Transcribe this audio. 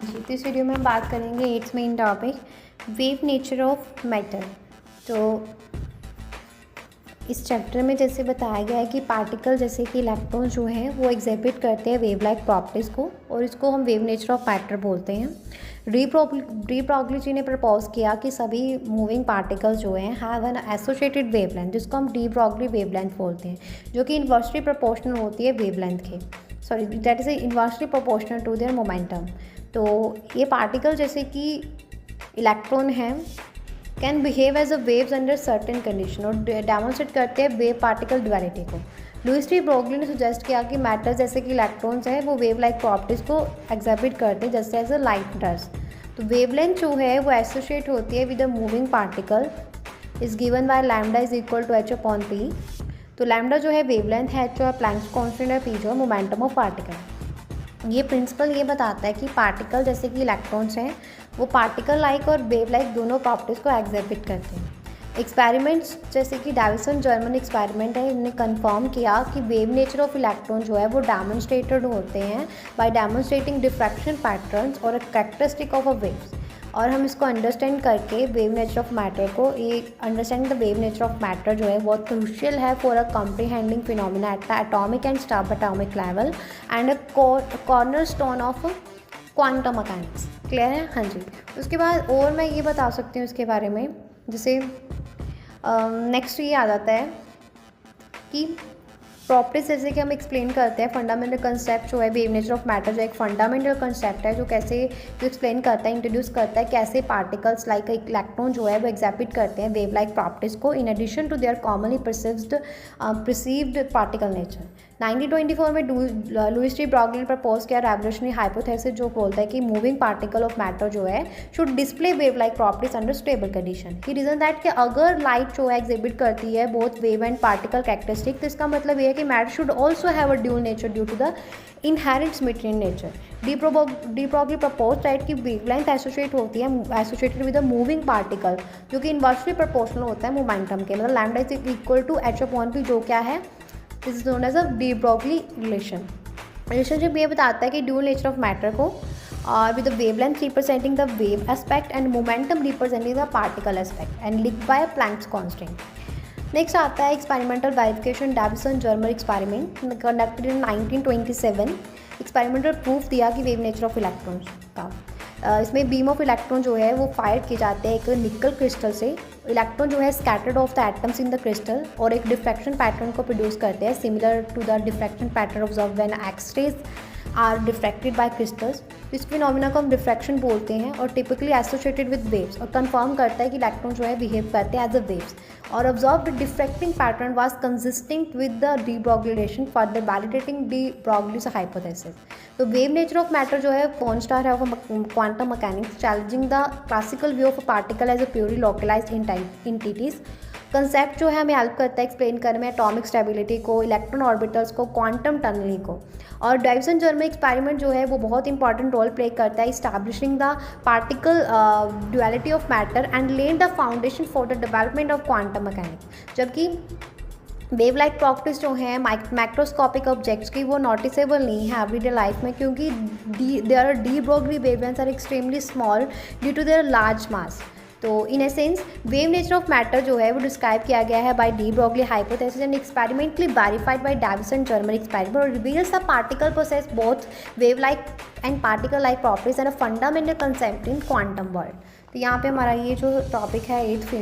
जी, तो इस वीडियो में हम बात करेंगे eighth main topic wave nature of matter. तो इस चैप्टर में जैसे बताया गया है कि पार्टिकल जैसे कि इलेक्ट्रॉन जो हैं वो एग्जिबिट करते हैं वेव लाइक प्रॉपर्टीज़ को, और इसको हम वेव नेचर ऑफ मैटर बोलते हैं। डी ब्रॉगली जी ने प्रपोज किया कि सभी मूविंग पार्टिकल्स जो हैं हैव एन एसोसिएटेड वेवलेंथ, जिसको हम डी ब्रॉगली वेवलेंथ बोलते हैं, जो कि इन्वर्सली प्रोपोर्शनल होती है वेवलेंथ के, sorry that is inversely proportional to their momentum. तो ये पार्टिकल जैसे कि इलेक्ट्रॉन हैं can behave as a waves under certain condition, और डेमोन्स्ट्रेट करते हैं वेव पार्टिकल ड्युअलिटी को। लुईस डी ब्रॉगली ने सजेस्ट किया कि मैटर जैसे कि इलेक्ट्रॉन्स हैं वो वेव लाइक प्रॉपर्टीज़ को एग्जिबिट करते हैं जैसे एज अ लाइट डस। तो वेवलेंथ जो है वो एसोसिएट होती है with a moving particle is given by lambda is equal to h upon p। तो लैम्डा जो है वेवलेंथ है, h जो है प्लैंक्स कॉन्स्टेंट है, p जो है मोमेंटम ऑफ पार्टिकल। ये प्रिंसिपल ये बताता है कि पार्टिकल जैसे कि इलेक्ट्रॉन्स हैं वो पार्टिकल लाइक और वेव लाइक दोनों प्रॉपर्टीज़ को एग्जिबिट करते हैं। एक्सपेरिमेंट्स जैसे कि डाविसन जर्मन एक्सपेरिमेंट है, इन्होंने कंफर्म किया कि वेव नेचर ऑफ इलेक्ट्रॉन जो है वो डेमोन्स्ट्रेटेड होते हैं बाय डेमोन्स्ट्रेटिंग डिफ्रैक्शन पैटर्न्स और a characteristic of a waves. और हम इसको अंडरस्टैंड करके वेव नेचर ऑफ मैटर को, ये understand the wave nature of matter जो है बहुत क्रूशियल है for a comprehending phenomena at the atomic and sub atomic level and a corner stone of quantum mechanics. Clear है? हाँ जी। उसके बाद और मैं ये बता सकती हूँ इसके बारे में, जैसे नेक्स्ट ये आ जाता है कि प्रॉपर्टीज जैसे कि हम एक्सप्लेन करते हैं फंडामेंटल कंसेप्ट जो है वेव नेचर ऑफ मैटर, जो एक फंडामेंटल कंसेप्ट है जो कैसे जो एक्सप्लेन करता है, इंट्रोड्यूस करता है कैसे पार्टिकल्स लाइक इलेक्ट्रॉन जो है वो एग्जिबिट करते हैं वेव लाइक प्रॉपर्टीज़ को in addition to their commonly perceived particle nature. 1924 में लुईस डी ब्रॉगली ने प्रपोज किया रेवोल्यूशनरी हाइपोथेसिस जो बोलता है कि मूविंग पार्टिकल ऑफ मैटर जो है should display wave like properties under stable condition. ही रीजन दैट कि अगर लाइट जो है एग्जिबिट करती है both wave and particle characteristic, तो इसका मतलब ये है कि matter should also have a dual nature due to the inherent symmetry in nature. De Broglie propose that कि वेवलेंथ एसोसिएट होती है associated with a moving particle जो कि इनवर्सली प्रोपोर्शनल होता है मोमेंटम के, मतलब lambda is equal to h upon p, जो क्या है this is known as a de Broglie relationship. ये बताता है कि ड्यूल नेचर ऑफ मैटर को with the wavelength representing the wave aspect and momentum representing the particle aspect and linked by a Planck's constant. Next आता है experimental verification Davisson Germer experiment conducted in 1927। Experimental proof दिया कि wave nature of electrons का, इसमें beam of electron जो है वो fire किए जाते हैं एक निकल क्रिस्टल से। इलेक्ट्रॉन जो है scattered off the atoms in the crystal और एक डिफ्रैक्शन पैटर्न को प्रोड्यूस करते हैं similar to the diffraction pattern observe when x-rays are diffracted by crystals. इस फिनोमिना को हम डिफ्रैक्शन बोलते हैं और टिपिकली एसोसिएटेड विद वेव्स, और कंफर्म करता है कि इलेक्ट्रॉन जो है बिहेव करते हैं एज अ वेव्स। और observed diffracting pattern was consistent with the de Broglie relation for the validating de Broglie's hypothesis. तो वेव नेचर ऑफ मैटर जो है कौन स्टार है of quantum mechanics challenging the classical view of a particle as a purely localised entities. Concept जो है हमें help करता है explain करने में एटॉमिक स्टेबिलिटी को, इलेक्ट्रॉन ऑर्बिटल्स को, क्वांटम टनलिंग को। और डाविसन जर्मन एक्सपेरिमेंट जो है वो बहुत इंपॉर्टेंट रोल प्ले करता है establishing the particle duality of matter and led the foundation for the development of quantum mechanics. जबकि वेव लाइक प्रॉपर्टीज जो हैं माइक्रोस्कोपिक ऑब्जेक्ट्स की वो नोटिसेबल नहीं है एवरीडे लाइफ में, क्योंकि their de Broglie wavelengths are extremely small due to their large mass. तो in a sense wave nature of matter जो है वो डिस्क्राइब किया गया है by de Broglie hypothesis and experimentally verified by Davisson Germer experiment और reveals the particle possess both wave like and particle like properties and a fundamental concept in quantum world. तो यहाँ पे हमारा ये जो टॉपिक है 8th